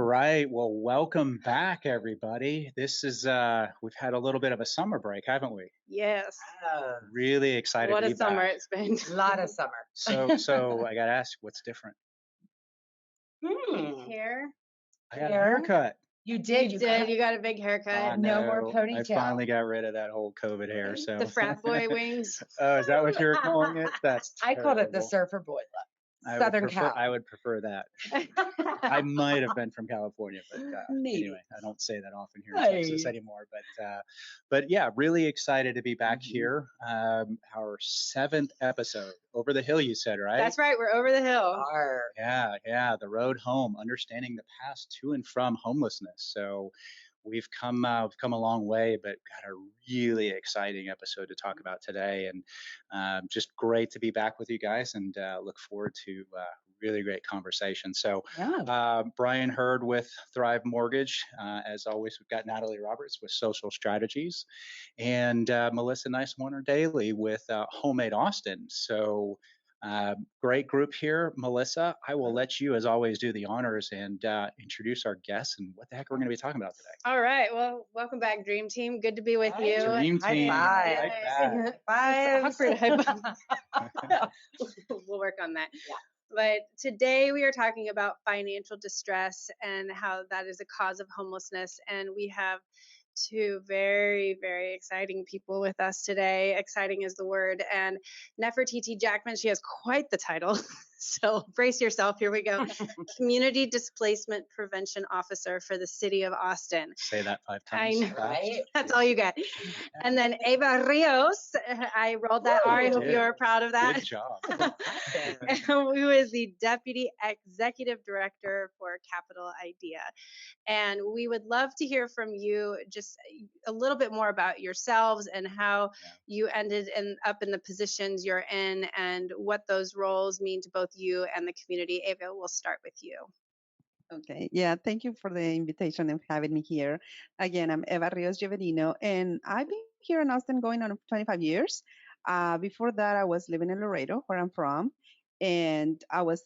right. Well, welcome back, everybody. This is we've had a little bit of a summer break, haven't we? Yes. Really excited What to a be summer back. it's been. A lot of summer. So I gotta ask, what's different? Hair. I got a Hair? haircut. You did. You did. You got a big haircut. No more I ponytail. finally got rid of that whole COVID hair. So The frat boy wings. Oh, is that what you were calling it? That's I called it the terrible. surfer boy look. I would Southern prefer Cal. I would prefer that. I might have been from California, but Maybe. anyway, I don't say that often here in Texas Hey. anymore. But yeah, really excited to be back here. Our 7th episode, Over the Hill, you said, right? That's right. We're over the hill. Arr. Yeah, the road home, understanding the path to and from homelessness. So we've come a long way, but got a really exciting episode to talk about today, and just great to be back with you guys, and look forward to really great conversation. So Yeah. Brian Hurd with Thrive Mortgage. As always, we've got Natalie Roberts with Social Strategies, and Melissa Nice Warner Daly with Homemade Austin. So great group here. Melissa, I will let you, as always, do the honors and introduce our guests and what the heck we're going to be talking about today. All right. Well, welcome back, Dream Team. Good to be with you. Dream High Team. five. Right back. It's awkward high five. We'll work on that. Yeah. But today we are talking about financial distress and how that is a cause of homelessness. And we have two very, very exciting people with us today. Exciting is the word. And Nefertitti Jackmon, she has quite the title. So brace yourself. Here we go. Community Displacement Prevention Officer for the City of Austin. Say that 5 I times. know. Right? That's all you got. And then Eva Rios, I rolled that R. I hope did. you're proud of that. Good job. Who is the Deputy Executive Director for Capital Idea. And we would love to hear from you just a little bit more about yourselves and how you ended up in the positions you're in and what those roles mean to both you and the community. Eva, we'll start with you. Okay, yeah, thank you for the invitation and having me here. Again, I'm Eva Rios Giveno, and I've been here in Austin going on 25 years. Before that, I was living in Laredo, where I'm from, and I was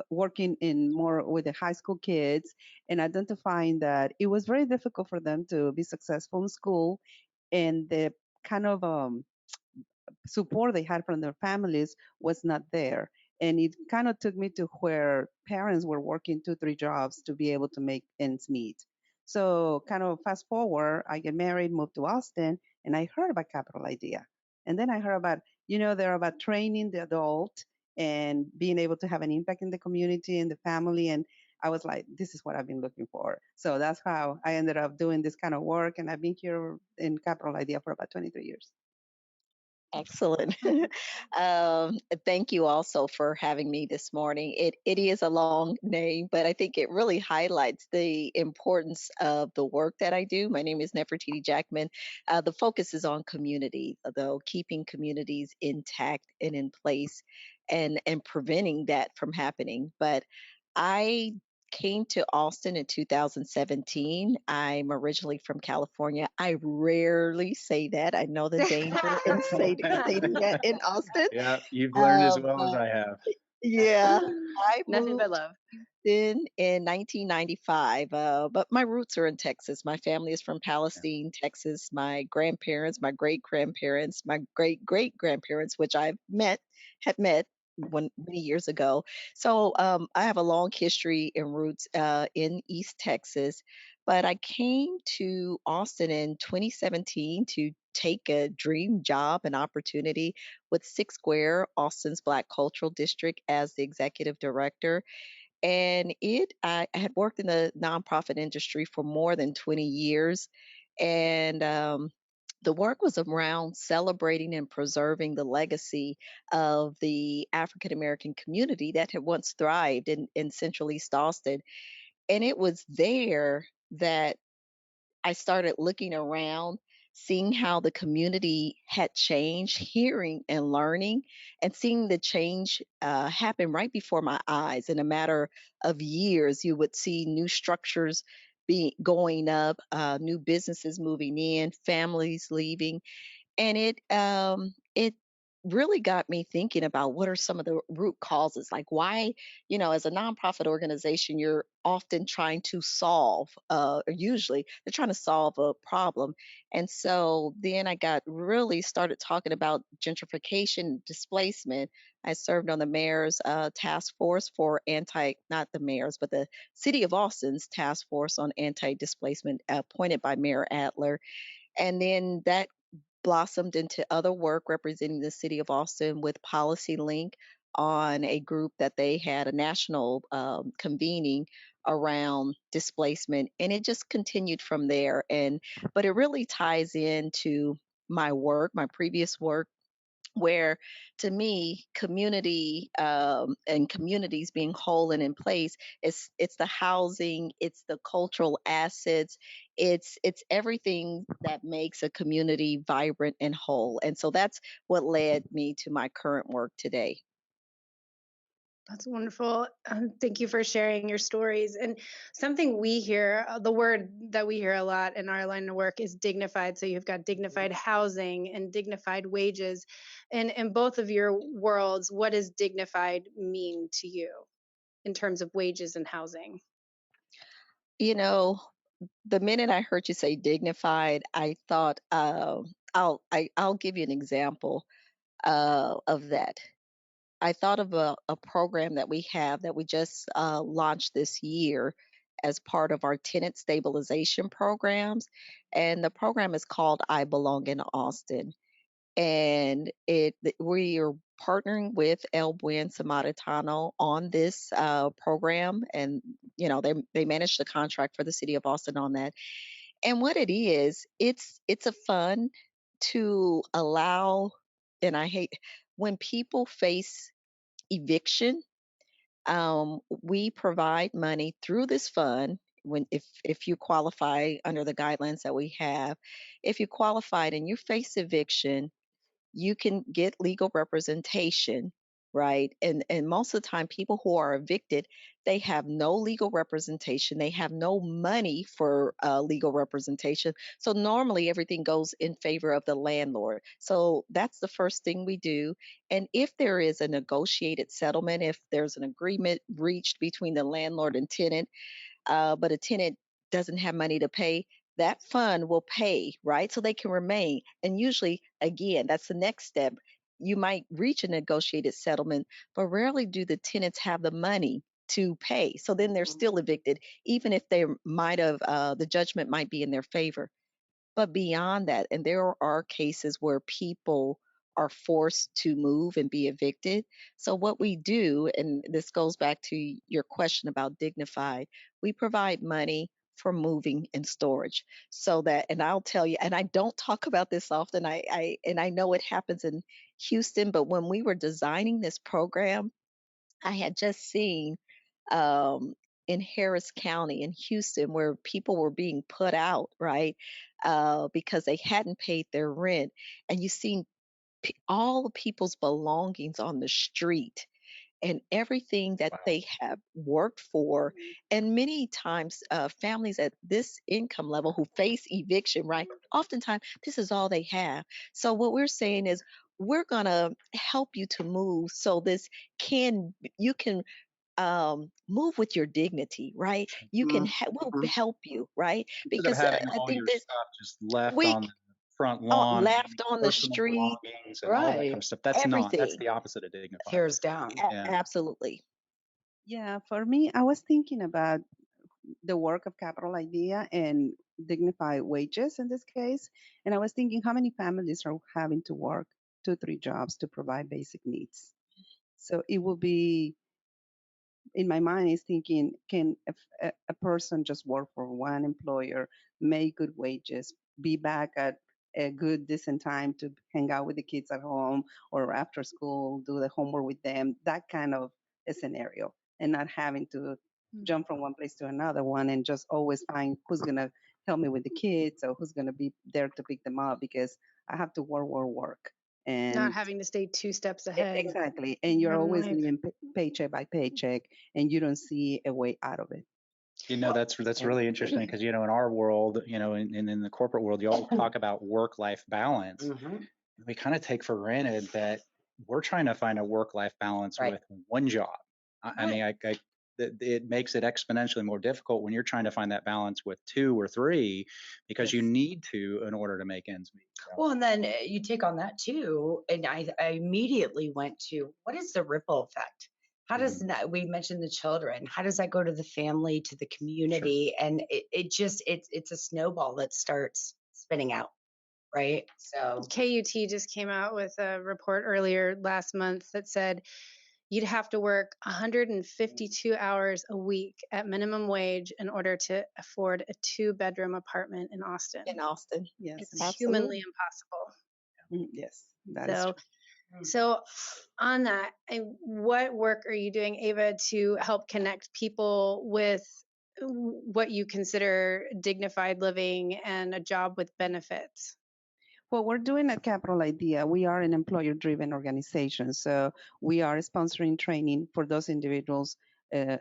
working in more with the high school kids and identifying that it was very difficult for them to be successful in school, and the kind of support they had from their families was not there. And it kind of took me to where parents were working 2, 3 jobs to be able to make ends meet. So kind of fast forward, I get married, moved to Austin, and I heard about Capital Idea. And then I heard about, they're about training the adult and being able to have an impact in the community and the family. And I was like, this is what I've been looking for. So that's how I ended up doing this kind of work. And I've been here in Capital Idea for about 23 years. Excellent. Thank you also for having me this morning. It is a long name, but I think it really highlights the importance of the work that I do. My name is Nefertitti Jackmon. The focus is on community, though, keeping communities intact and in place and preventing that from happening. But I came to Austin in 2017. I'm originally from California. I rarely say that. I know the danger in stating that in Austin. Yeah, you've learned as well as But I have. yeah, I Nothing moved but love. in 1995, but my roots are in Texas. My family is from Palestine, Texas. My grandparents, my great grandparents, my great great grandparents, which had met many years ago. So I have a long history and roots in East Texas. But I came to Austin in 2017 to take a dream job and opportunity with Six Square, Austin's Black Cultural District, as the executive director. And I had worked in the nonprofit industry for more than 20 years. And the work was around celebrating and preserving the legacy of the African American community that had once thrived in Central East Austin. And it was there that I started looking around, seeing how the community had changed, hearing and learning, and seeing the change happen right before my eyes. In a matter of years, you would see new structures be going up, new businesses moving in, families leaving, and it really got me thinking about what are some of the root causes. Like, why, as a nonprofit organization, you're often trying to solve, or usually they're trying to solve a problem. And so then I got really started talking about gentrification, displacement. I served on the mayor's task force for not the mayor's, but the city of Austin's task force on anti displacement, appointed by Mayor Adler. And then that blossomed into other work representing the city of Austin with Policy Link on a group that they had a national convening around displacement, and it just continued from there. And but it really ties into my work, my previous work, where to me community, and communities being whole and in place, it's the housing, it's the cultural assets, it's everything that makes a community vibrant and whole. And so that's what led me to my current work today. That's wonderful. Thank you for sharing your stories. And something we hear, the word that we hear a lot in our line of work is dignified. So you've got dignified housing and dignified wages. And in both of your worlds, what does dignified mean to you in terms of wages and housing? you know the minute I heard you say dignified, I thought, I'll give you an example of that. I thought of a program that we have that we just launched this year as part of our tenant stabilization programs. And the program is called I Belong in Austin. And we are partnering with El Buen Samaritano on this program. And, they manage the contract for the city of Austin on that. And what it is, it's a fund to allow, and I hate when people face eviction, we provide money through this fund. When if you qualify under the guidelines that we have, if you qualified and you face eviction, you can get legal representation, right? And most of the time people who are evicted, they have no legal representation, they have no money for legal representation, so normally everything goes in favor of the landlord. So that's the first thing we do. And if there is a negotiated settlement, if there's an agreement reached between the landlord and tenant, but a tenant doesn't have money to pay, that fund will pay, right? So they can remain. And usually, again, that's the next step. You might reach a negotiated settlement, but rarely do the tenants have the money to pay. So then they're still evicted, even if they might have, the judgment might be in their favor. But beyond that, and there are cases where people are forced to move and be evicted. So, what we do, and this goes back to your question about dignified, we provide money for moving and storage. So that, and I'll tell you, and I don't talk about this often, and I know it happens in Houston, but when we were designing this program, I had just seen um, in Harris County in Houston where people were being put out, right? Because they hadn't paid their rent. And you seen all the people's belongings on the street and everything that Wow. they have worked for. And many times, families at this income level who face eviction, right? Oftentimes, this is all they have. So, what we're saying is, we're going to help you to move so you can move with your dignity, right? You can we'll help you, right? Instead of Because having I all think your that stuff just left we on the front lawn and any left on the personal street, belongings and all that kind Right. of stuff, that's everything. the opposite of dignified. Tears down. Yeah. Absolutely. Yeah, for me, I was thinking about the work of Capital Idea and dignified wages in this case. And I was thinking how many families are having to work two, three jobs to provide basic needs. So it will be, in my mind, is thinking, can a person just work for one employer, make good wages, be back at a good, decent time to hang out with the kids at home or after school, do the homework with them, that kind of a scenario, and not having to jump from one place to another one and just always find who's going to help me with the kids or who's going to be there to pick them up because I have to work, work, work. Not And having to stay two steps ahead. exactly. And you're Run always life. living paycheck by paycheck and you don't see a way out of it. That's really interesting because in our world, in the corporate world, you all talk about work-life balance. Mhm. We kind of take for granted that we're trying to find a work-life balance Right. with one job. I mean, it makes it exponentially more difficult when you're trying to find that balance with two or three, because you Yes. need to in order to make ends meet. So, Well, and then you take on that too, and I immediately went to what is the ripple effect? How does mhm. that? We mentioned the children. How does that go to the family, to the community, and it just it's a snowball that starts spinning out, right? So KUT just came out with a report earlier last month that said you'd have to work 152 hours a week at minimum wage in order to afford a 2-bedroom apartment in Austin. In Austin. Yes, It's humanly Absolutely. impossible. yes, that is So, true. so on that, what work are you doing, Ava, to help connect people with what you consider dignified living and a job with benefits? What we're doing at Capital Idea, we are an employer-driven organization. So we are sponsoring training for those individuals,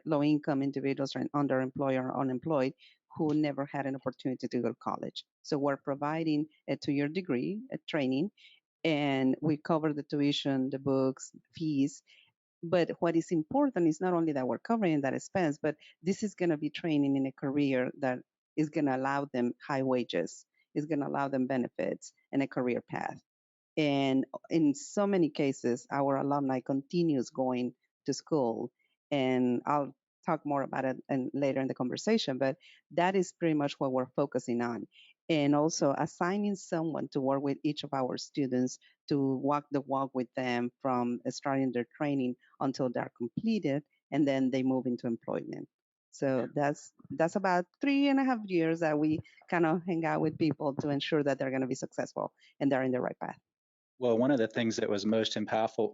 low-income individuals, or underemployed or unemployed, who never had an opportunity to go to college. So we're providing a 2-year degree, a training, and we cover the tuition, the books, fees. But what is important is not only that we're covering that expense, but this is going to be training in a career that is going to allow them high wages, is going to allow them benefits and a career path. And in so many cases, our alumni continues going to school. And I'll talk more about it later in the conversation, but that is pretty much what we're focusing on. And also assigning someone to work with each of our students to walk the walk with them from starting their training until they're completed, and then they move into employment. So that's about 3.5 years that we kind of hang out with people to ensure that they're going to be successful and they're in the right path. Well, one of the things that was most impactful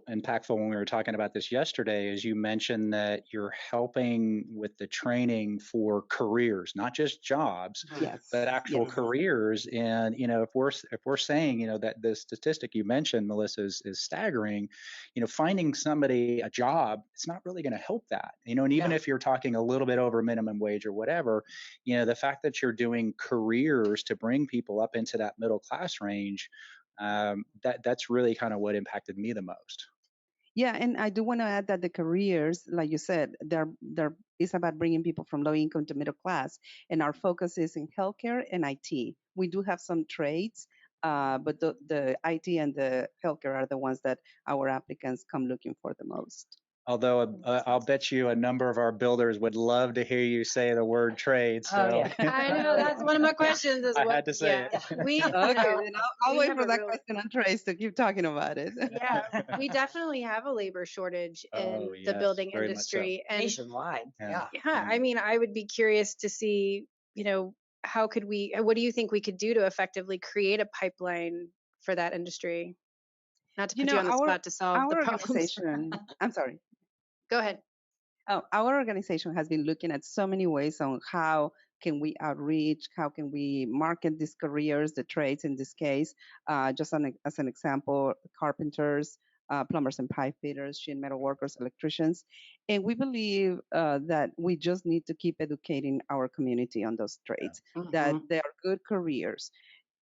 when we were talking about this yesterday is you mentioned that you're helping with the training for careers, not just jobs, Yes. but actual Yes. careers. And if we're saying that the statistic you mentioned, Melissa, is staggering, finding somebody a job, it's not really going to help that. And even no. if you're talking a little bit over minimum wage or whatever, the fact that you're doing careers to bring people up into that middle class range, that's really kind of what impacted me the most. Yeah, and I do want to add that the careers, like you said, they're is about bringing people from low income to middle class, and our focus is in healthcare and IT. We do have some trades, but the IT and the healthcare are the ones that our applicants come looking for the most. Although I'll bet you a number of our builders would love to hear you say the word trade. Oh So yeah. I know that's one of my questions. Is I what? had to say Yeah, it. we. Okay, then I'll We wait have for a that really. question on Trace to keep talking about it. Yeah, we definitely have a labor shortage in Oh the yes, building very much so. industry, and Nationwide. Yeah. Yeah. yeah, I mean, I would be curious to see, how could we? What do you think we could do to effectively create a pipeline for that industry? Not to You put you know, on the spot to solve the our problems. organization. I'm sorry. Go ahead. Our organization has been looking at so many ways on how can we outreach, how can we market these careers, the trades in this case. As an example, carpenters, plumbers and pipe fitters, sheet metal workers, electricians. And we believe that we just need to keep educating our community on those trades, that Mhm. they are good careers.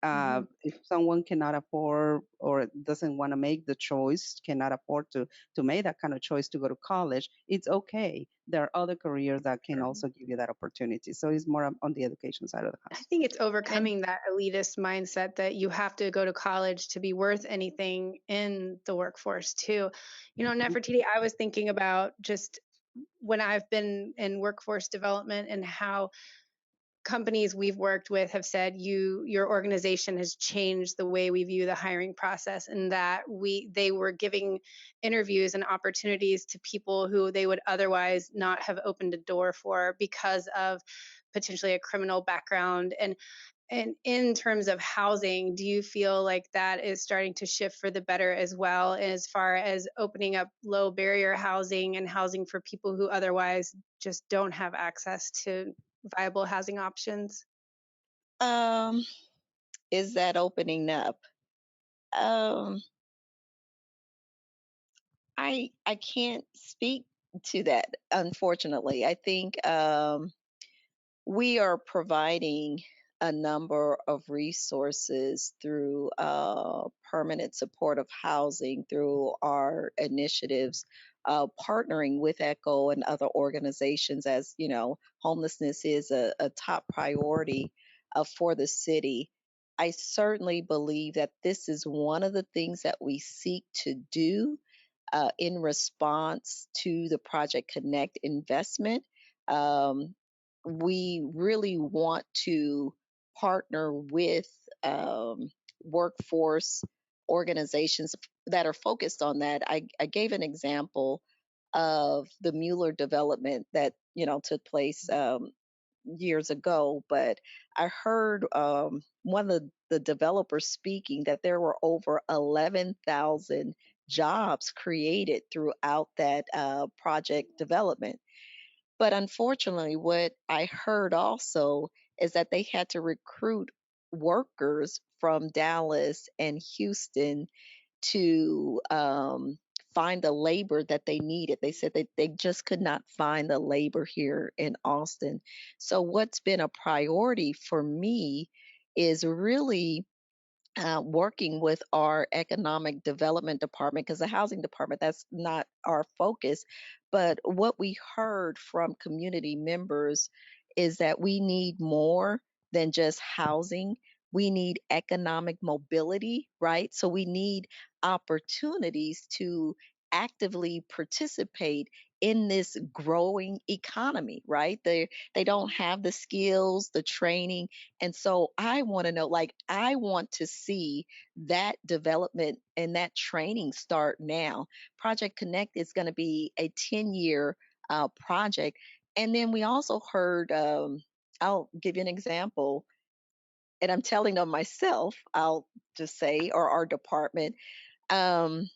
Mhm. If someone cannot afford or doesn't want to make the choice, cannot afford to make that kind of choice to go to college, it's okay. There are other careers that can also give you that opportunity. So it's more on the education side of the I house. think it's And overcoming that elitist mindset that you have to go to college to be worth anything in the workforce too. Nefertiti, I was thinking about just when I've been in workforce development and how companies we've worked with have said your organization has changed the way we view the hiring process, and that they were giving interviews and opportunities to people who they would otherwise not have opened a door for because of potentially a criminal background. And in terms of housing, do you feel like that is starting to shift for the better as well, as far as opening up low barrier housing and housing for people who otherwise just don't have access to viable housing options? Um, is that opening up? Um, I can't speak to that, unfortunately. I think we are providing a number of resources through permanent supportive housing, through our initiatives, partnering with ECHO and other organizations. As you know, homelessness is a top priority for the city. I certainly believe that this is one of the things that we seek to do in response to the Project Connect investment. Um, we really want to partner with workforce organizations that are focused on that. I gave an example of the Mueller development that took place years ago, but I heard one of the developers speaking that there were over 11,000 jobs created throughout that project development. But unfortunately, what I heard also is that they had to recruit workers from Dallas and Houston to find the labor that they needed. They said that they just could not find the labor here in Austin. So, what's been a priority for me is really working with our economic development department, because the housing department, that's not our focus. But what we heard from community members is that we need more than just housing. We need economic mobility, right? So we need opportunities to actively participate in this growing economy, right? They don't have the skills, the training, and so I want to know, like, I want to see that development and that training start now. Project Connect is going to be a 10-year project. And then we also heard, I'll give you an example, and I'm telling on myself, I'll just say, or our department. Um,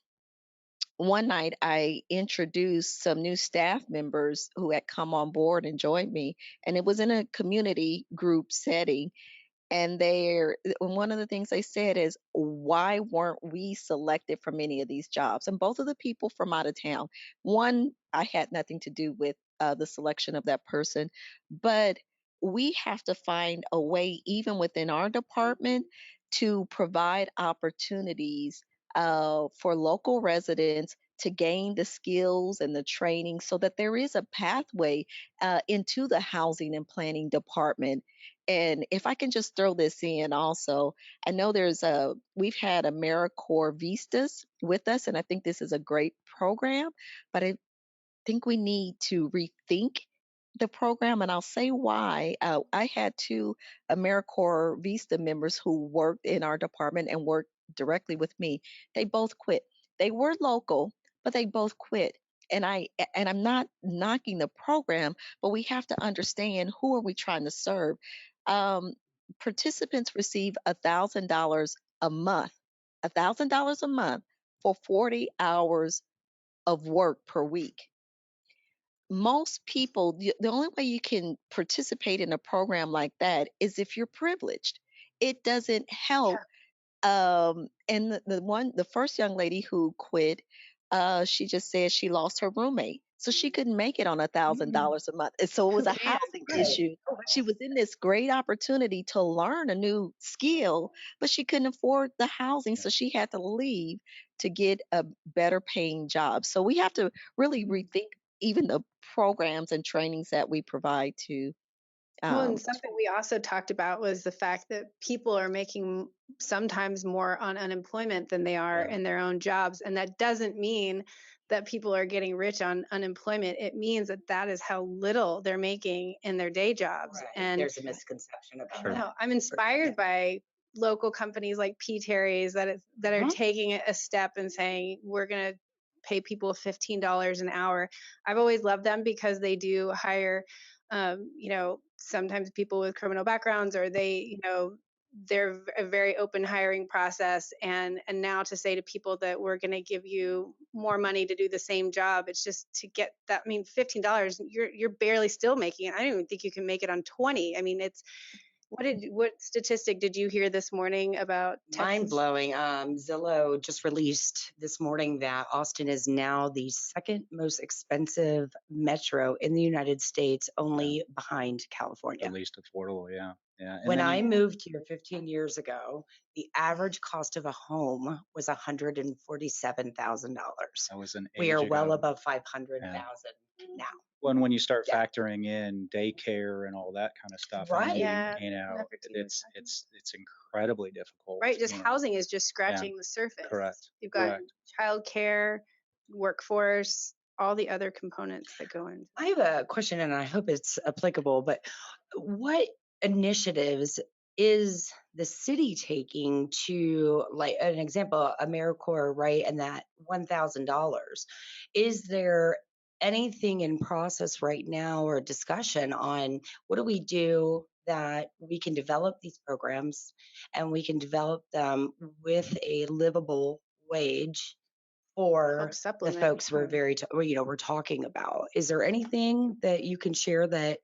One night I introduced some new staff members who had come on board and joined me, and it was in a community group setting. And one of the things they said is, why weren't we selected for many of these jobs? And both of the people from out of town, one, I had nothing to do with the selection of that person, but we have to find a way, even within our department, to provide opportunities for local residents to gain the skills and the training so that there is a pathway into the housing and planning department. And if I can just throw this in also, I know we've had Americorps Vistas with us, and I think this is a great program, but I think we need to rethink the program, and I'll say why. I had two Americorps Vista members who worked in our department and worked directly with me. They both quit. They were local, but they both quit. And I'm not knocking the program, but we have to understand, who are we trying to serve. Um, Participants receive $1,000 a month, $1,000 a month for 40 hours of work per week. Most people, the only way you can participate in a program like that is if you're privileged. It doesn't help. And the first young lady who quit, she just said she lost her roommate, so she couldn't make it on $1,000 a month. And so it was a housing issue. She was in this great opportunity to learn a new skill, but she couldn't afford the housing, so she had to leave to get a better paying job. So we have to really rethink even the programs and trainings that we provide to. Well, and something we also talked about was the fact that people are making sometimes more on unemployment than they are in their own jobs. And that doesn't mean that people are getting rich on unemployment. It means that that is how little they're making in their day jobs. Right. And There's a misconception about I that. know, I'm inspired by local companies like P. Terry's that are taking a step and saying, we're going to pay people $15 an hour. I've always loved them because they do hire, sometimes people with criminal backgrounds, or they're a very open hiring process. And now to say to people that we're going to give you more money to do the same job, it's just to get that. I mean, $15, you're barely still making it. I don't even think you can make it on 20. I mean, it's what statistic did you hear this morning about Texas? Mind blowing. Zillow just released this morning that Austin is now the second most expensive metro in the United States, only behind California. The least affordable, yeah. Yeah. And When then I you, moved here 15 years ago, the average cost of a home was $147,000. that was an We are age well ago. above Yeah. 500,000 now. When you start Yeah. factoring in daycare and all that kind of stuff, I Right. mean, Yeah, you know, Nefertiti was talking. it's incredibly difficult, Right, just you know. housing is just Yeah, scratching the surface. correct. You've got Correct. childcare, workforce, all the other components that go into I have a question and I hope it's applicable, but what initiatives is the city taking to, like, an example, Americorps, right? And that $1,000. Is there anything in process right now or discussion on what do we do that we can develop these programs and we can develop them with a livable wage help for the supplement. folks we're we're talking about? Is there anything that you can share that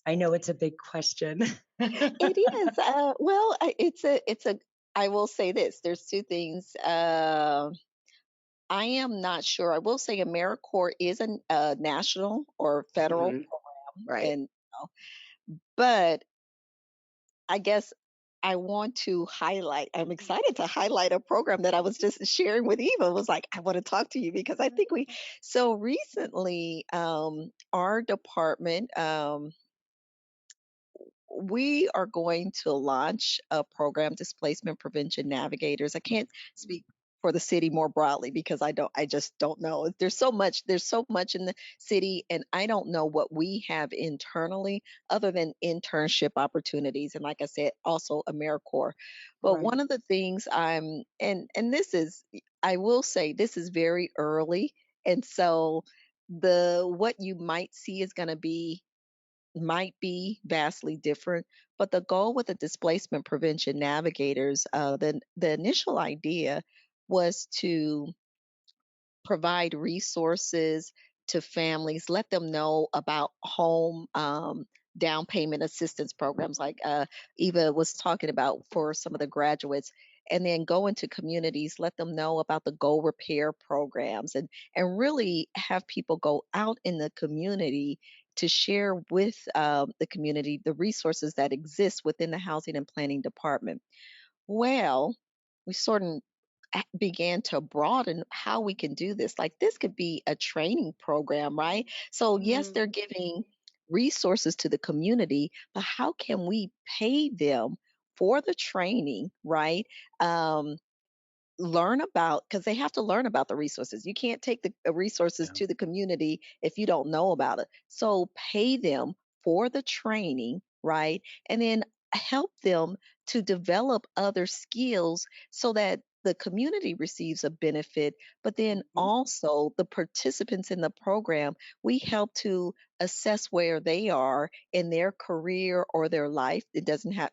I know it's a big question? It is. Well, it's a. I will say this. There's two things. I am not sure. I will say Americorps is a national or federal Mhm. program, Right. and but I guess I want to highlight. I'm excited to highlight a program that I was just sharing with Eva. Was like, I want to talk to you because I think we. So recently, our department. We are going to launch a program, Displacement Prevention Navigators. I can't speak for the city more broadly because I just don't know. There's so much in the city, and I don't know what we have internally other than internship opportunities. And like I said, also AmeriCorps. But Right. one of the things and this is, I will say this is very early. And so the what you might see is going to be might be vastly different, but the goal with the displacement prevention navigators, the initial idea was to provide resources to families, let them know about home down payment assistance programs, like Eva was talking about for some of the graduates, and then go into communities, let them know about the Go Repair programs, and really have people go out in the community to share with the community the resources that exist within the housing and planning department. Well, we sort of began to broaden how we can do this. Like this could be a training program, right? So, yes, Mhm. they're giving resources to the community, but how can we pay them for the training, right? Um, Learn about because they have to learn about the resources. You can't take the resources Yeah. to the community if you don't know about it. So pay them for the training, right? And then help them to develop other skills so that the community receives a benefit, but then Mhm. also the participants in the program, we help to assess where they are in their career or their life. It doesn't have,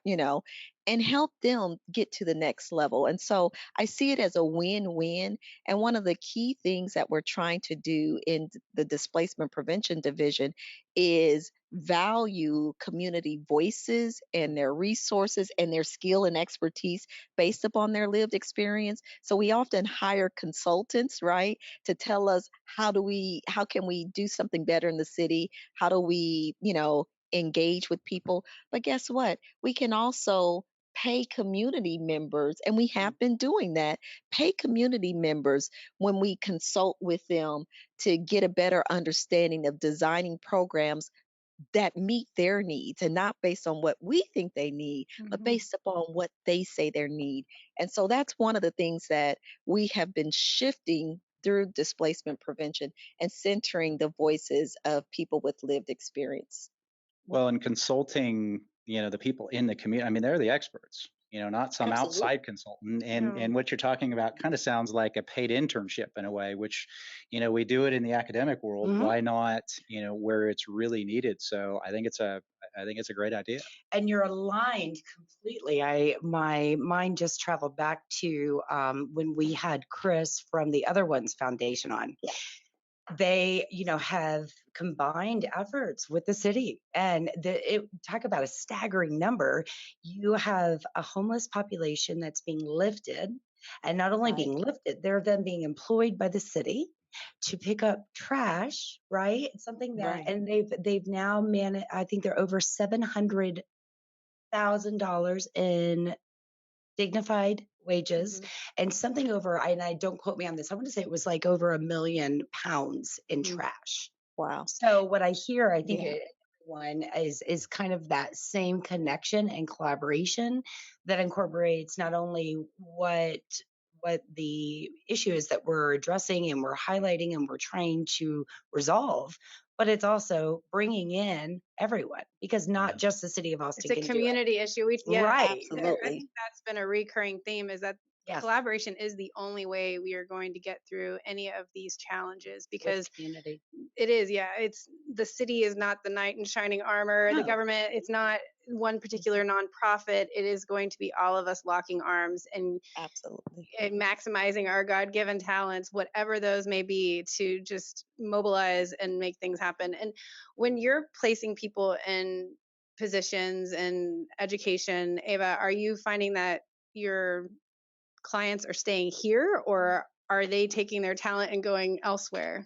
and help them get to the next level. And so I see it as a win-win. And one of the key things that we're trying to do in the displacement prevention division is value community voices and their resources and their skill and expertise based upon their lived experience. So we often hire consultants, right, to tell us how can we do something better in the city? How do we, engage with people? But guess what? We can also pay community members, and we have been doing that. Pay community members when we consult with them to get a better understanding of designing programs that meet their needs and not based on what we think they need, but Mhm. based upon what they say their need. And so that's one of the things that we have been shifting through displacement prevention and centering the voices of people with lived experience. Well, and consulting, the people in the community, I mean, they're the experts, not some Absolutely. outside consultant. And Yeah. and what you're talking about kind of sounds like a paid internship in a way, which, we do it in the academic world. Mhm. Why not, where it's really needed? So I think it's a great idea. And you're aligned completely. My mind just traveled back to when we had Chris from the Other Ones Foundation on. They, have combined efforts with the city, and talk about a staggering number. You have a homeless population that's being lifted, and not only Right. being lifted, they're then being employed by the city to pick up trash, right? It's something that, Right. and they've now managed. I think they're over 700 $100,000 in dignified wages Mhm. and something over, and I don't quote me on this, I want to say it was like over £1 million in Mm. trash. Wow. So what I hear, I think Yeah. everyone is kind of that same connection and collaboration that incorporates not only what the issue is that we're addressing and we're highlighting and we're trying to resolve, but it's also bringing in everyone because not Yeah. just the city of It's Austin a can do it. community issue. Yeah, Right. I Absolutely. think that's been a recurring theme is that Yes. collaboration is the only way we are going to get through any of these challenges With because community. it is, yeah, it's the city is not the knight in shining armor. The No. government, it's not one particular nonprofit. It is going to be all of us locking arms Absolutely. and maximizing our God-given talents, whatever those may be, to just mobilize and make things happen. And when you're placing people in positions in education, Ava, are you finding that your clients are staying here or are they taking their talent and going elsewhere?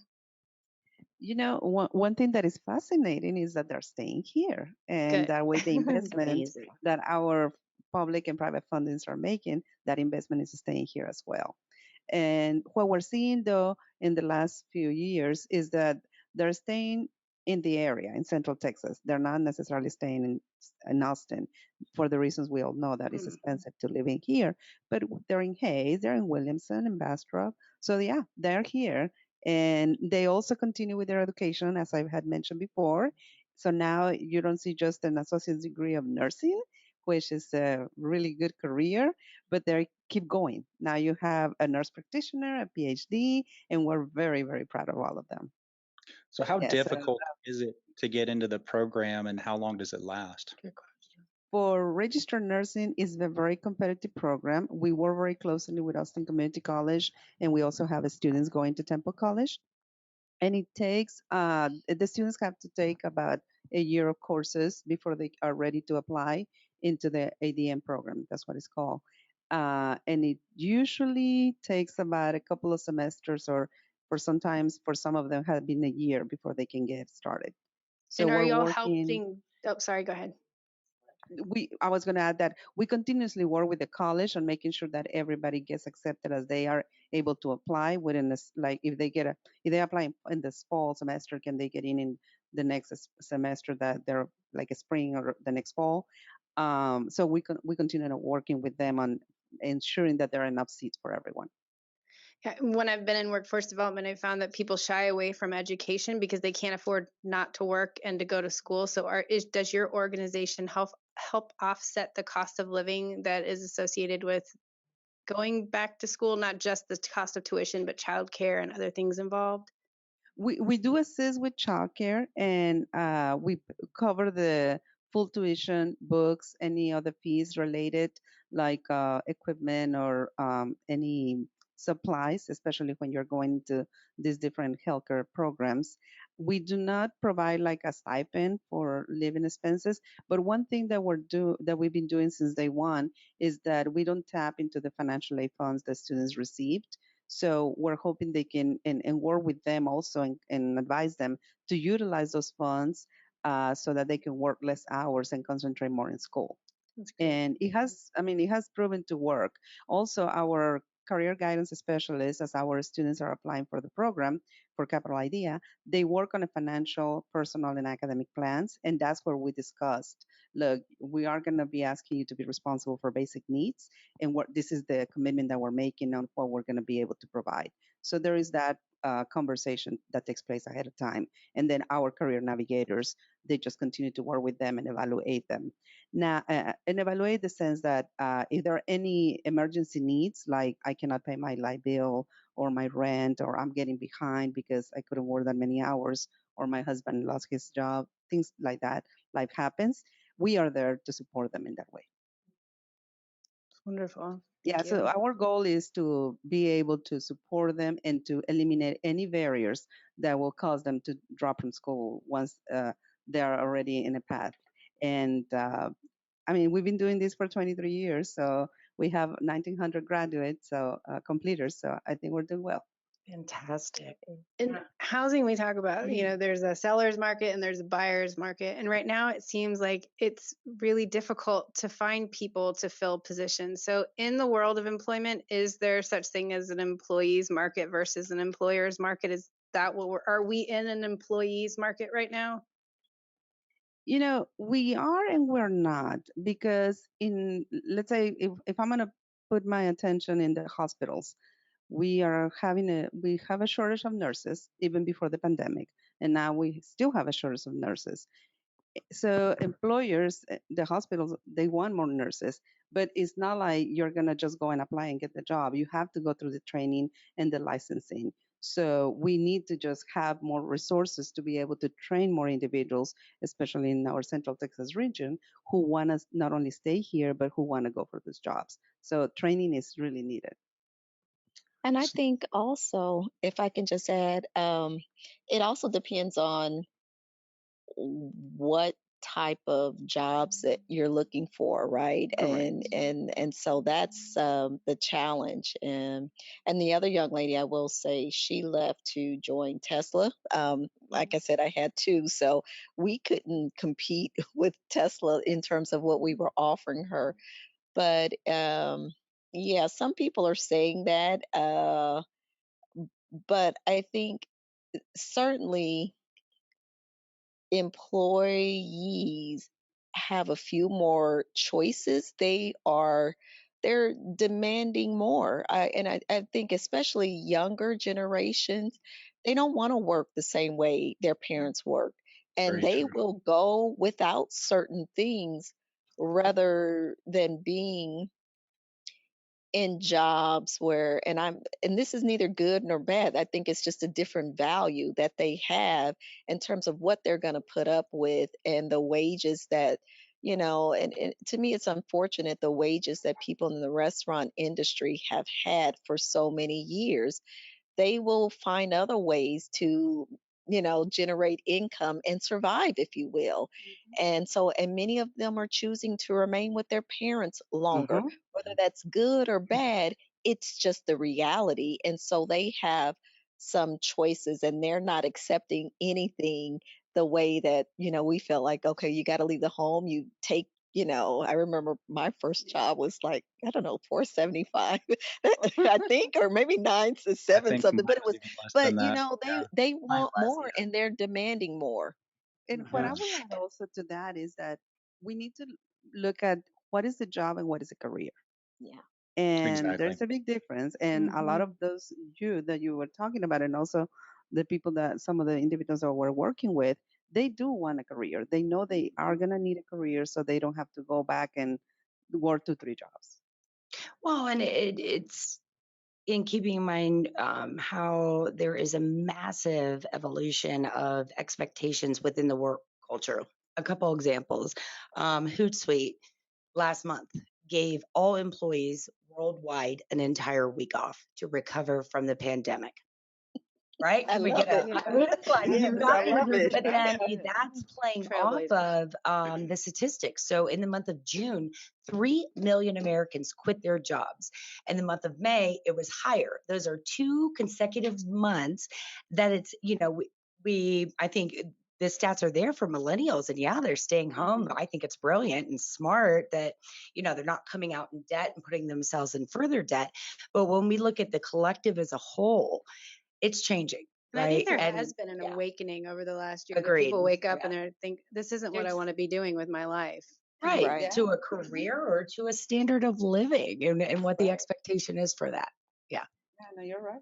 One thing that is fascinating is that they're staying here, and Good. that with the investment Amazing. that our public and private fundings are making, that investment is staying here as well. And what we're seeing, though, in the last few years is that they're staying in the area in Central Texas. They're not necessarily staying in Austin for the reasons we all know that it's Mm. expensive to live in here. But they're in Hayes, they're in Williamson, and Bastrop. So, yeah, they're here. And they also continue with their education, as I had mentioned before. So now you don't see just an associate's degree of nursing, which is a really good career, but they keep going. Now you have a nurse practitioner, a PhD, and we're very, very proud of all of them. So how Yes. difficult is it to get into the program and how long does it last? Good question. For registered nursing, is a very competitive program. We work very closely with Austin Community College, and we also have students going to Temple College. And it takes the students have to take about a year of courses before they are ready to apply into the ADM program. That's what it's called. And it usually takes about a couple of semesters, or for some of them, have been a year before they can get started. So And are we're y'all working. helping? Oh, sorry, go ahead. I was going to add that we continuously work with the college on making sure that everybody gets accepted as they are able to apply within this. Like if they apply in this fall semester, can they get in the next semester that they're like a spring or the next fall? So we continue working with them on ensuring that there are enough seats for everyone. Yeah, when I've been in workforce development, I found that people shy away from education because they can't afford not to work and to go to school. So, does your organization help offset the cost of living that is associated with going back to school? Not just the cost of tuition, but childcare and other things involved. We do assist with childcare, and we cover the full tuition, books, any other fees related, like equipment or any supplies, especially when you're going to these different healthcare programs. We do not provide like a stipend for living expenses, but one thing that we've been doing since day one is that we don't tap into the financial aid funds that students received. So we're hoping they can and work with them also and advise them to utilize those funds so that they can work less hours and concentrate more in school. That's good. And it has proven to work. Also, our career guidance specialists, as our students are applying for the program for Capital Idea, they work on a financial, personal, and academic plans. And that's where we discussed, look, we are going to be asking you to be responsible for basic needs. And this is the commitment that we're making on what we're going to be able to provide. So there is that conversation that takes place ahead of time. And then our career navigators, they just continue to work with them and evaluate them. Now, and evaluate the sense that if there are any emergency needs, like I cannot pay my light bill or my rent, or I'm getting behind because I couldn't work that many hours, or my husband lost his job, things like that, life happens, we are there to support them in that way. Wonderful. Yeah, Thank so you. our goal is to be able to support them and to eliminate any barriers that will cause them to drop from school once they are already in a path. And we've been doing this for 23 years, so we have 1,900 graduates, so completers. So I think we're doing well. Fantastic. In housing, we talk about, there's a seller's market and there's a buyer's market. And right now it seems like it's really difficult to find people to fill positions. So in the world of employment, is there such thing as an employee's market versus an employer's market? Is that are we in an employee's market right now? We are and we're not, because let's say if I'm going to put my attention in the hospitals, we have a shortage of nurses even before the pandemic, and now we still have a shortage of nurses. So employers, the hospitals, they want more nurses, but it's not like you're going to just go and apply and get the job. You have to go through the training and the licensing. So we need to just have more resources to be able to train more individuals, especially in our Central Texas region, who want to not only stay here, but who want to go for those jobs. So training is really needed. And I think also, if I can just add, it also depends on what type of jobs that you're looking for, right? Correct. And so that's the challenge. And the other young lady, I will say, she left to join Tesla. Like I said, I had two, so we couldn't compete with Tesla in terms of what we were offering her. But yeah, some people are saying that, but I think certainly employees have a few more choices. They're demanding more. I think especially younger generations, they don't want to work the same way their parents worked. And Very they true. will go without certain things rather than being in jobs where and this is neither good nor bad. I think it's just a different value that they have in terms of what they're going to put up with and the wages that and to me it's unfortunate the wages that people in the restaurant industry have had for so many years. They will find other ways to generate income and survive, if you will. And many of them are choosing to remain with their parents longer, Mm-hmm. whether that's good or bad. It's just the reality. And so they have some choices, and they're not accepting anything the way that we felt like, okay, you got to leave the home, you take I remember my first job was like, I don't know, 475, I think, or maybe nine to I seven think mine something. But it was was, even less but than that. Yeah, they Mine want was, more and they're demanding more. And what I yeah, will add also to that is that we need to look at what is the job and what is a career. Yeah. And exactly. there's a big difference. And a lot of those that you were talking about, and also the people that some of the individuals that we're working with, they do want a career. They know they are going to need a career, so they don't have to go back and work 2, 3 jobs. Well, and it's in keeping in mind how there is a massive evolution of expectations within the work culture. A couple examples. Hootsuite last month gave all employees worldwide an entire week off to recover from the pandemic. Right? I Can we love get it. Yes, you I guys? love it. But then that's playing off Trailblazers. of the statistics. So in the month of June, 3 million Americans quit their jobs. In the month of May, it was higher. Those are 2 consecutive months that it's, I think the stats are there for millennials, and yeah, they're staying home. I think it's brilliant and smart that, they're not coming out in debt and putting themselves in further debt. But when we look at the collective as a whole, it's changing, And I think right? there has been an yeah, awakening over the last year that agreed. people wake up Yeah. and they think, this isn't what I There's want to be doing with my life. right Right. to a career or to a standard of living, and what the expectation is for that. Yeah. Yeah, no, you're right.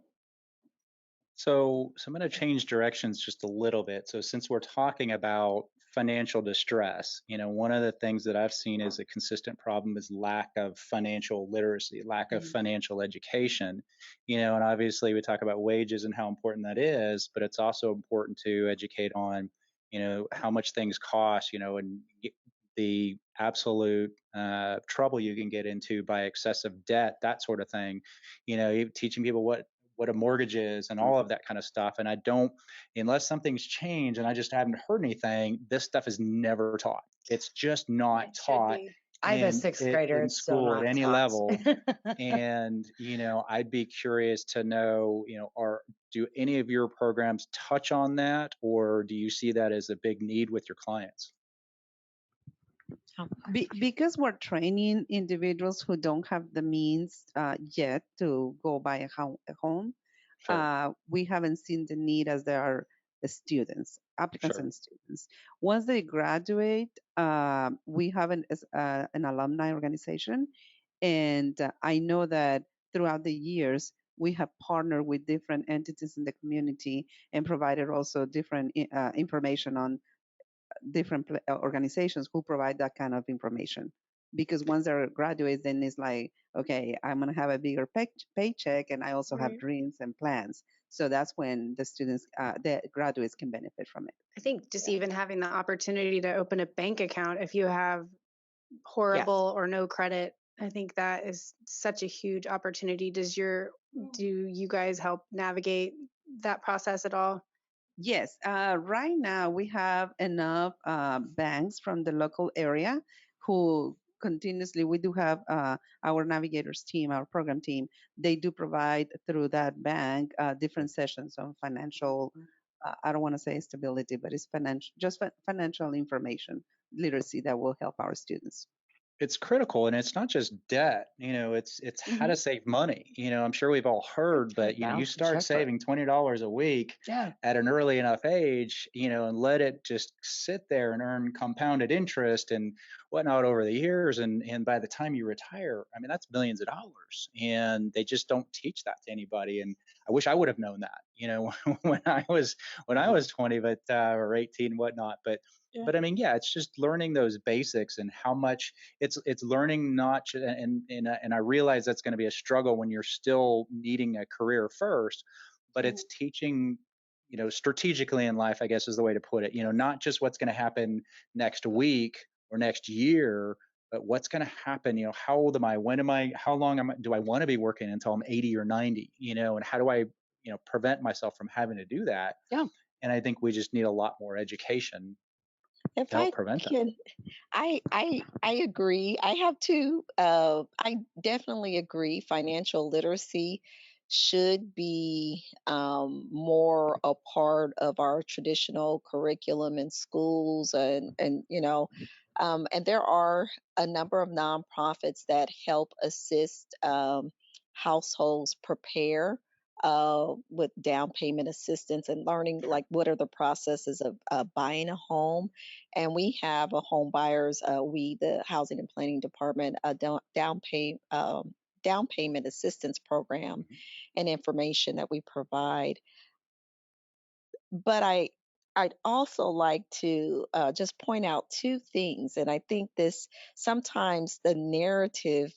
So I'm going to change directions just a little bit. So since we're talking about financial distress, one of the things that I've seen as a consistent problem is lack of financial literacy, lack of financial education. And obviously we talk about wages and how important that is, but it's also important to educate on, how much things cost, and the absolute trouble you can get into by excessive debt, that sort of thing. Teaching people what a mortgage is and all of that kind of stuff. And I don't, unless something's changed and I just haven't heard anything, this stuff is never taught. It's just not taught I have a 6th grader. in It's still school at not any taught. level. And, I'd be curious to know, Do any of your programs touch on that, or do you see that as a big need with your clients? Oh, Because we're training individuals who don't have the means yet to go buy a home, Sure, we haven't seen the need as there are students, applicants sure. and students. Once they graduate, we have an alumni organization. And I know that throughout the years, we have partnered with different entities in the community and provided also different information on different organizations who provide that kind of information. Because once they're graduates, then it's like, okay, I'm going to have a bigger paycheck, and I also have Right. dreams and plans. So that's when the graduates can benefit from it. I think just yeah. even having the opportunity to open a bank account if you have Yes. horrible or no credit, I think that is such a huge opportunity. Do you guys help navigate that process at all? Yes, right now we have enough banks from the local area who continuously, we do have our navigators team, our program team, they do provide through that bank different sessions on financial, I don't want to say stability, but it's financial information literacy that will help our students. It's critical, and it's not just debt. It's how to Hmm. save money. I'm sure we've all heard, but you Balance the start checkbook. saving $20 a week Yeah. at an early enough age, and let it just sit there and earn compounded interest and whatnot over the years, and by the time you retire, I mean, that's millions of dollars, and they just don't teach that to anybody. And I wish I would have known that, when I was 20, but or 18, whatnot. Yeah. But I mean, yeah, it's just learning those basics and how much it's learning, not and I realize that's going to be a struggle when you're still needing a career first, but Mhm. it's teaching, strategically in life, I guess is the way to put it. Not just what's going to happen next week or next year, but what's going to happen. How old am I? When am I? How long do I want to be working until I'm 80 or 90? And how do I prevent myself from having to do that? Yeah. And I think we just need a lot more education If to help I prevent that. can, I agree. I have to. I definitely agree. Financial literacy should be more a part of our traditional curriculum in schools, and there are a number of nonprofits that help assist households prepare. With down payment assistance and learning like what are the processes of buying a home, and we have a home buyers, the housing and planning department, a down payment assistance program Mhm. and information that we provide. But I'd also like to just point out two things, and I think this sometimes the narrative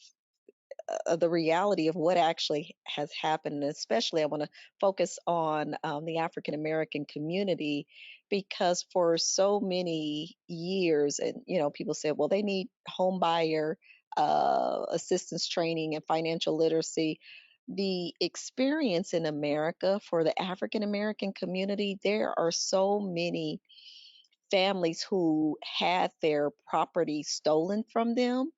the reality of what actually has happened. And especially, I want to focus on the African American community because for so many years, and people said, well, they need home buyer assistance training and financial literacy. The experience in America for the African American community, there are so many families who had their property stolen from them.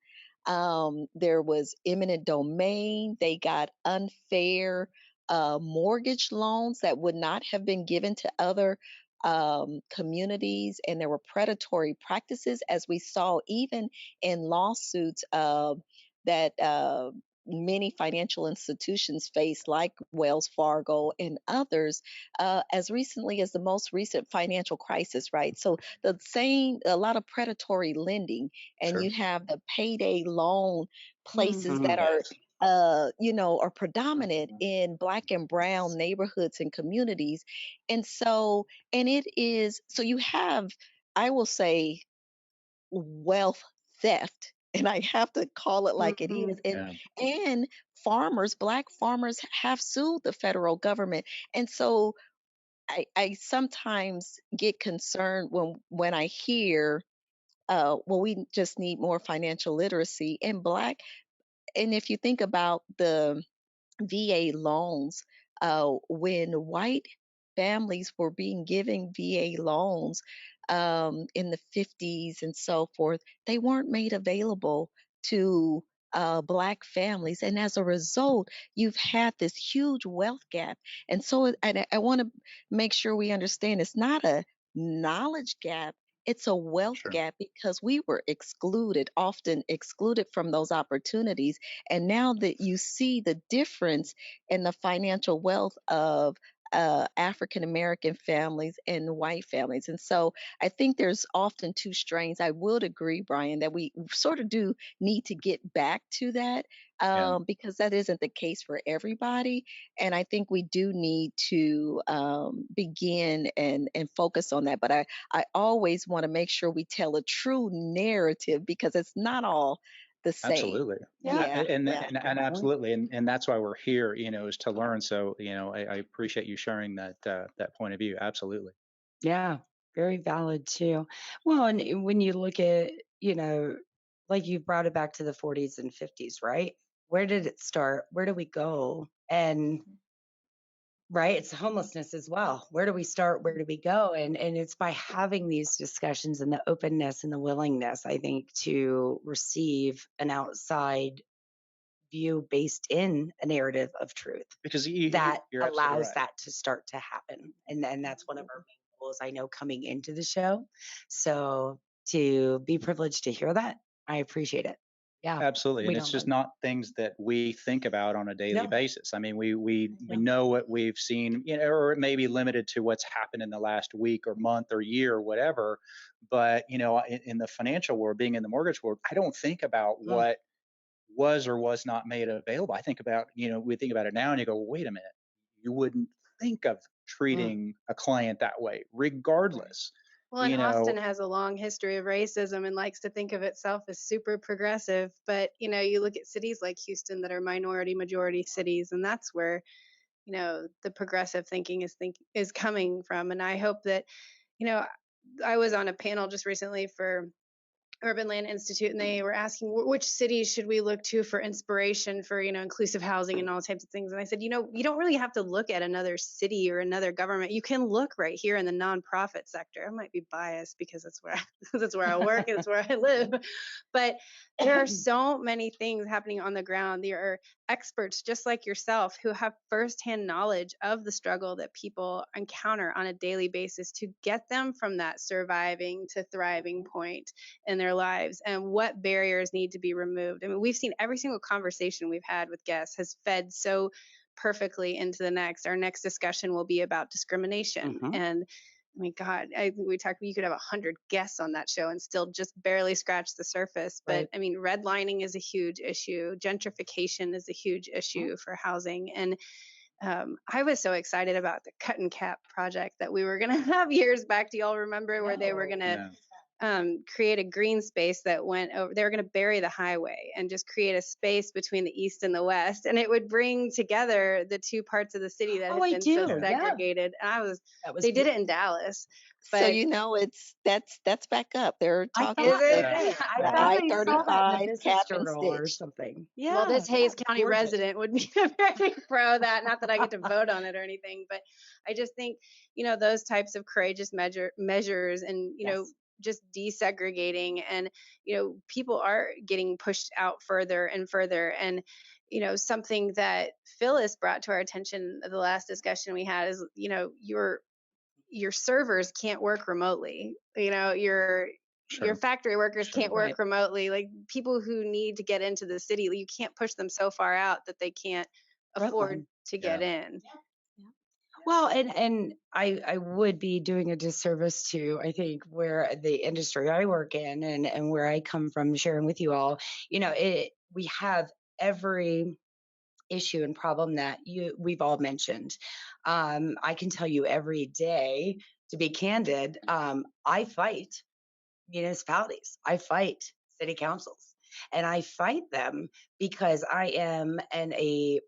There was eminent domain. They got unfair mortgage loans that would not have been given to other communities, and there were predatory practices, as we saw even in lawsuits that many financial institutions face, like Wells Fargo and others, as recently as the most recent financial crisis, right? So a lot of predatory lending, and you Sure. have the payday loan places Hmm. that are Yes. are predominant in black and brown neighborhoods and communities. And so, and it is, so you have, I will say, wealth theft. And I have to call it like it is. Mhm. And Yeah. and farmers, black farmers have sued the federal government. And so I sometimes get concerned when I hear, well, we just need more financial literacy in black. And if you think about the VA loans, when white families were being given VA loans in the 50s and so forth, they weren't made available to Black families. And as a result, you've had this huge wealth gap. And so I want to make sure we understand it's not a knowledge gap. It's a wealth Sure. gap because we were excluded, often excluded from those opportunities. And now that you see the difference in the financial wealth of African American families and white families. And so I think there's often two strains. I would agree, Brian, that we sort of do need to get back to that Yeah. because that isn't the case for everybody. And I think we do need to begin and focus on that. But I always want to make sure we tell a true narrative because it's not all the same. Absolutely. Yeah. Yeah, And, yeah. and absolutely. And that's why we're here, is to learn. So, I appreciate you sharing that point of view. Absolutely. Yeah, very valid too. Well, and when you look at, you know, like you brought it back to the 40s and 50s, right? Where did it start? Where do we go? And right, it's homelessness as well. Where do we start? Where do we go? And it's by having these discussions and the openness and the willingness, I think, to receive an outside view based in a narrative of truth Because that you're absolutely allows right. that to start to happen. And that's one of our main goals, I know, coming into the show. So to be privileged to hear that, I appreciate it. Yeah, Absolutely, we and it's don't just know. not things that we think about on a daily No, basis. I mean, we no. know what we've seen, or it may be limited to what's happened in the last week or month or year or whatever. But in the financial world, being in the mortgage world, I don't think about Mm, what was or was not made available. I think about, we think about it now, and you go, well, wait a minute, you wouldn't think of mm, treating a client that way, right. regardless. Well, and You Austin know, has a long history of racism and likes to think of itself as super progressive. But, you look at cities like Houston that are minority majority cities, and that's where, the progressive thinking is coming from. And I hope that, you know, I was on a panel just recently for Urban Land Institute, and they were asking which cities should we look to for inspiration for inclusive housing and all types of things. And I said, you don't really have to look at another city or another government. You can look right here in the nonprofit sector. I might be biased because that's where that's where I work and it's where I live, but there are so many things happening on the ground. There are experts just like yourself who have firsthand knowledge of the struggle that people encounter on a daily basis to get them from that surviving to thriving point in their lives and what barriers need to be removed. I mean, we've seen every single conversation we've had with guests has fed so perfectly into the next. Our next discussion will be about discrimination. Mhm. And I mean, God, we talked, you could have 100 guests on that show and still just barely scratch the surface. But Right. I mean, redlining is a huge issue. Gentrification is a huge issue for housing. And I was so excited about the cut and cap project that we were going to have years back. Do y'all remember where they were going to yeah, create a green space that went over? They were going to bury the highway and just create a space between the east and the west, and it would bring together the two parts of the city that Oh, had I been so do. Yeah, segregated. And that was they did it beautiful. in Dallas, So but it's that's back up. They're I talking is thought it? the yeah, today, I the thought I I thirty saw that in the five business cap and journal or stitch. something. Well, Yeah, this yeah, Hayes it's County gorgeous. resident would be very pro that. Not that I get to vote on it or anything, but I just think, those types of courageous measures and, Yes. just desegregating and, people are getting pushed out further and further. And, something that Phyllis brought to our attention the last discussion we had is, your servers can't work remotely. Your sure, factory workers sure. can't Right. work remotely. Like people who need to get into the city, you can't push them so far out that they can't afford Frontline. to Yeah, get in. Well, and I would be doing a disservice to, I think, where the industry I work in and where I come from, sharing with you all. We have every issue and problem that we've all mentioned. I can tell you every day, to be candid, I fight municipalities. I fight city councils. And I fight them because I am and a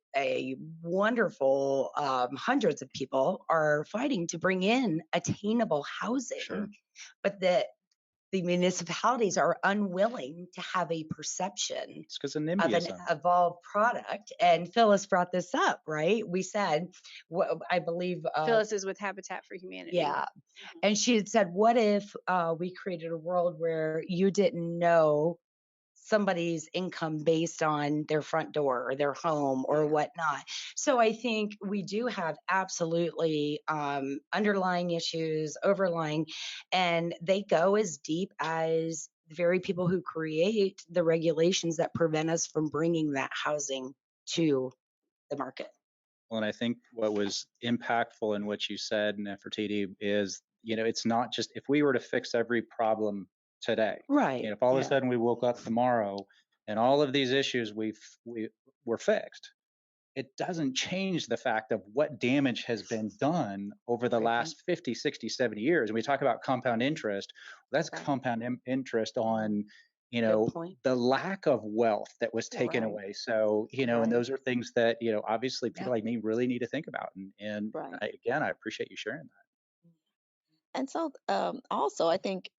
wonderful hundreds of people are fighting to bring in attainable sure. housing, but the municipalities are unwilling to have a perception It's because of of an NIMBYism. evolved product. And Phyllis brought this up, right? We said, I believe, Phyllis is with Habitat for Humanity. yeah, and she had said, what if we created a world where you didn't know somebody's income based on their front door or their home or Yeah. whatnot. So I think we do have absolutely underlying issues, overlying, and they go as deep as the very people who create the regulations that prevent us from bringing that housing to the market. Well, and I think what was impactful in what you said, Nefertiti, is, it's not just if we were to fix every problem today, Right. if all of a Yeah. sudden we woke up tomorrow and all of these issues we were fixed, it doesn't change the fact of what damage has been done over the Great point. last 50, 60, 70 years. And we talk about compound interest. That's Right. compound interest on, Good point. the lack of wealth that was taken Right. away. So, and Right. those are things that, obviously Yeah. people like me really need to think about. And Right. again, I appreciate you sharing that. And so, also, I think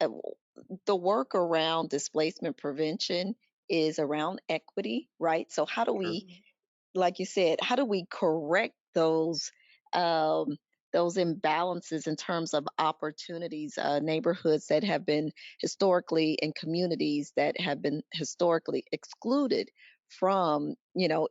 the work around displacement prevention is around equity, right? So, how do Sure. we, like you said, how do we correct um, those imbalances in terms of opportunities, neighborhoods that have been historically and communities that have been historically excluded from,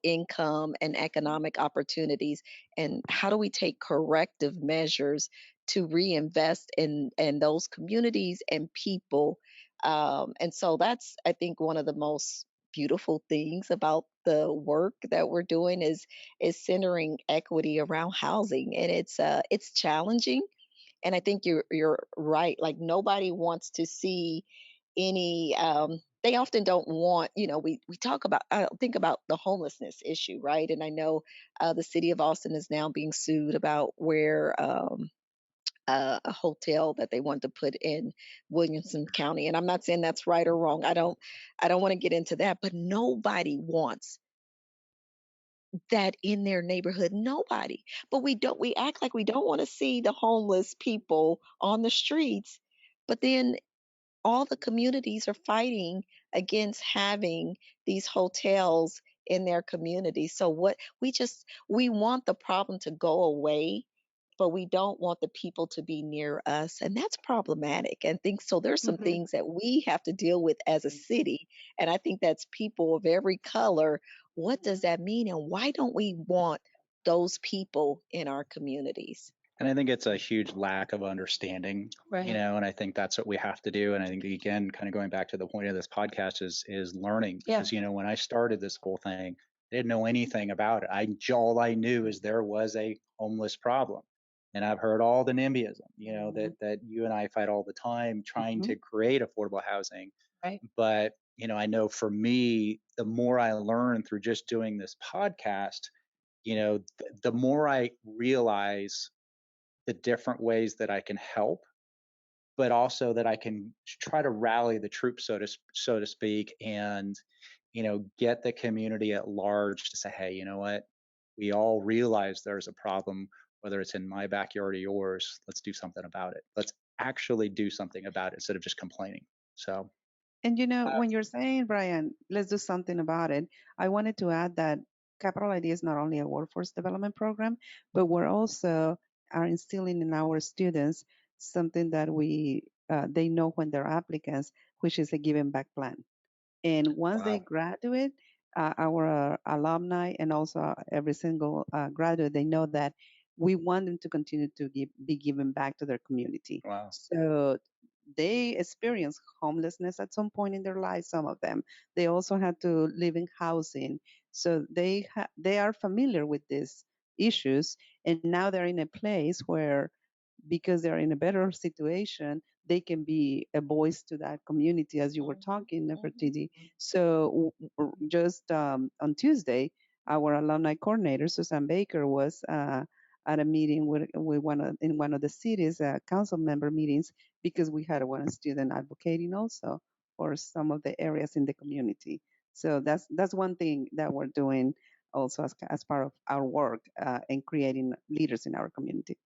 income and economic opportunities, and how do we take corrective measures to reinvest in those communities and people? And so that's, I think, one of the most beautiful things about the work that we're doing is centering equity around housing, and it's challenging. And I think you're right. Like, nobody wants to see any. They often don't want. We talk about. I think about the homelessness issue, right? And I know the city of Austin is now being sued about where. A hotel that they want to put in Williamson County, and I'm not saying that's right or wrong. I don't want to get into that, but nobody wants that in their neighborhood. Nobody. But we act like we don't want to see the homeless people on the streets. But then all the communities are fighting against having these hotels in their community. So what we want the problem to go away, but we don't want the people to be near us, and that's problematic. And think so there's some Mhm. things that we have to deal with as a city, and I think that's people of every color. What does that mean, and why don't we want those people in our communities? And I think it's a huge lack of understanding, Right. and I think that's what we have to do. And I think, again, kind of going back to the point of this podcast is learning, Yeah. because, when I started this whole thing, I didn't know anything about it. All I knew is there was a homeless problem. And I've heard all the NIMBYism, that you and I fight all the time trying Mhm. to create affordable housing. Right. But, I know for me, the more I learn through just doing this podcast, the more I realize the different ways that I can help, but also that I can try to rally the troops, so to speak, and get the community at large to say, hey, you know what? We all realize there's a problem, whether it's in my backyard or yours. Let's do something about it. Let's actually do something about it instead of just complaining. So, And uh, when you're saying, Brian, let's do something about it, I wanted to add that Capital ID is not only a workforce development program, but we're also are instilling in our students something that they know when they're applicants, which is a giving back plan. And once they wow, graduate, our alumni and also every single graduate, they know that we want them to continue to be giving back to their community. wow. So they experience homelessness at some point in their life. Some of them, they also had to live in housing, so they are familiar with these issues, and now they're in a place where, because they're in a better situation, they can be a voice to that community, as you were talking, Nefertiti. So just on Tuesday, our alumni coordinator, Susan Baker, was at a meeting with in one of the city's council member meetings, because we had one student advocating also for some of the areas in the community. So that's one thing that we're doing also as part of our work in creating leaders in our community.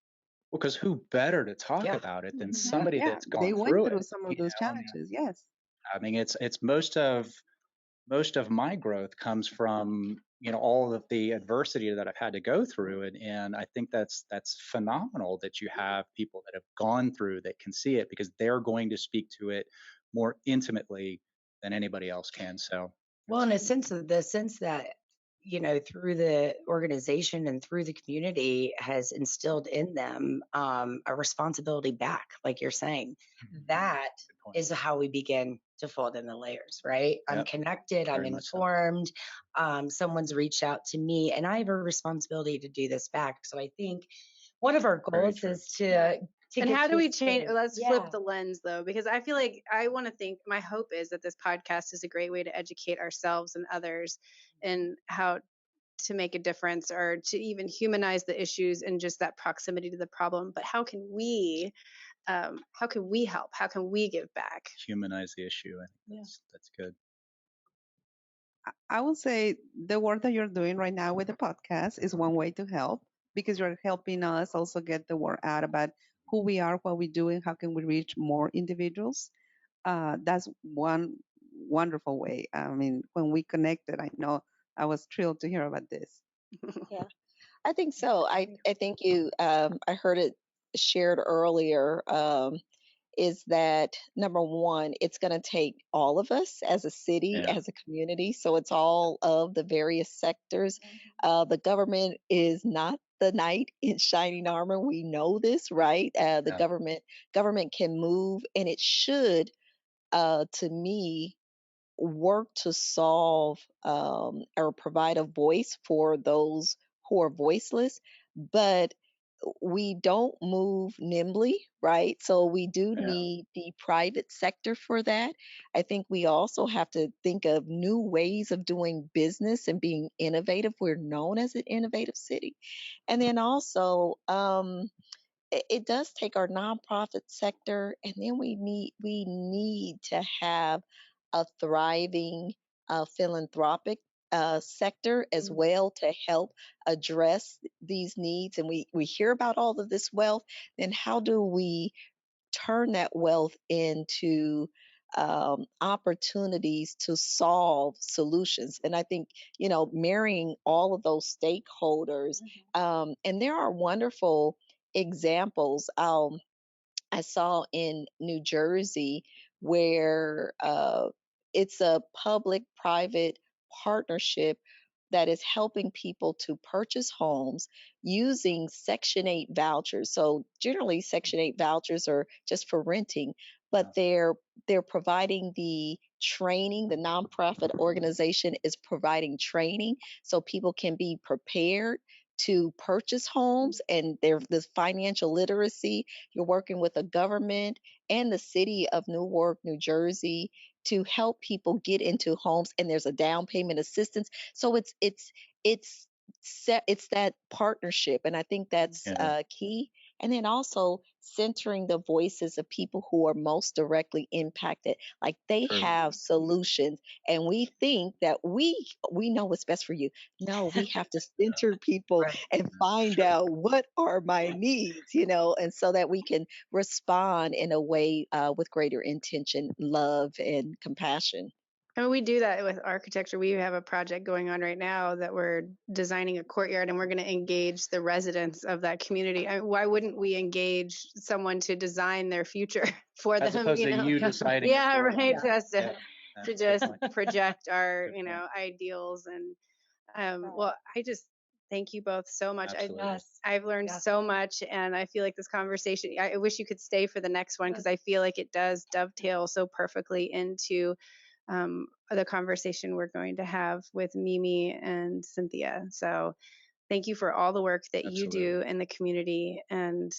Well, because who better to talk Yeah. about it than Yeah. somebody Yeah, that's they gone went through through it? some of those challenges. Yes. I mean, it's most of my growth comes from all of the adversity that I've had to go through, and I think that's phenomenal that you have people that have gone through that can see it, because they're going to speak to it more intimately than anybody else can. So, Well, in a sense of the sense that, through the organization and through the community has instilled in them a responsibility back, like you're saying. That good point. is how we begin to fold in the layers, right? I'm Yep, connected, I'm very much so. informed, someone's reached out to me, and I have a responsibility to do this back. So I think one of our Very goals true. is to And get how to do a we change? space. Let's Yeah. flip the lens though, because I feel like I want to think, my hope is that this podcast is a great way to educate ourselves and others and how to make a difference or to even humanize the issues and just that proximity to the problem. But how can we help? How can we give back? Humanize the issue. I think Yeah. that's good. I would say the work that you're doing right now with the podcast is one way to help because you're helping us also get the word out about who we are, what we do, and how can we reach more individuals. That's one wonderful way. I mean, when we connected, I know I was thrilled to hear about this. Yeah, I think so. I think I heard it shared earlier. Is that number one, it's going to take all of us as a city, Yeah. as a community. So it's all of the various sectors. The government is not the knight in shining armor. We know this, right? The Yeah. government can move, and it should, to me, work to solve or provide a voice for those who are voiceless, but we don't move nimbly, right? So we do Yeah. need the private sector for that. I think we also have to think of new ways of doing business and being innovative. We're known as an innovative city. And then also, it does take our nonprofit sector, and then we need to have a thriving philanthropic sector as well to help address these needs. And we hear about all of this wealth. Then how do we turn that wealth into opportunities to solve solutions? And I think, marrying all of those stakeholders, and there are wonderful examples. I saw in New Jersey where it's a public private partnership that is helping people to purchase homes using Section 8 vouchers. So generally Section 8 vouchers are just for renting, but they're providing the training. The nonprofit organization is providing training so people can be prepared to purchase homes, and there's this financial literacy. You're working with the government and the city of Newark, New Jersey, to help people get into homes, and there's a down payment assistance. So it's that partnership, and I think that's Yeah. key. And then also centering the voices of people who are most directly impacted, like they True. have solutions, and we think that we know what's best for you. No, we have to center people Right. and find out what are my needs, and so that we can respond in a way with greater intention, love, and compassion. I mean, we do that with architecture. We have a project going on right now that we're designing a courtyard and we're going to engage the residents of that community. I mean, why wouldn't we engage someone to design their future for As them? opposed to you deciding. Yeah, it for them. right. Yeah. Us to, Yeah. to Good just point. project our, Good point. ideals. And well, I just thank you both so much. Absolutely. Yes. I've learned Yes. so much, and I feel like this conversation, I wish you could stay for the next one because I feel like it does dovetail so perfectly into the conversation we're going to have with Mimi and Cynthia. So thank you for all the work that you do Absolutely. in the community, and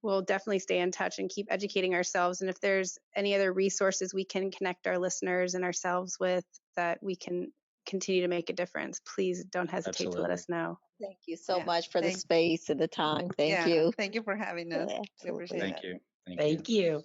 we'll definitely stay in touch and keep educating ourselves. And if there's any other resources we can connect our listeners and ourselves with that we can continue to make a difference, please don't hesitate to let Absolutely. us know. Thank you so Yeah, much for the thank- space and the time. Thank yeah, you. thank you for having us. We Absolutely. appreciate Thank that. you. Thank you. Thank you.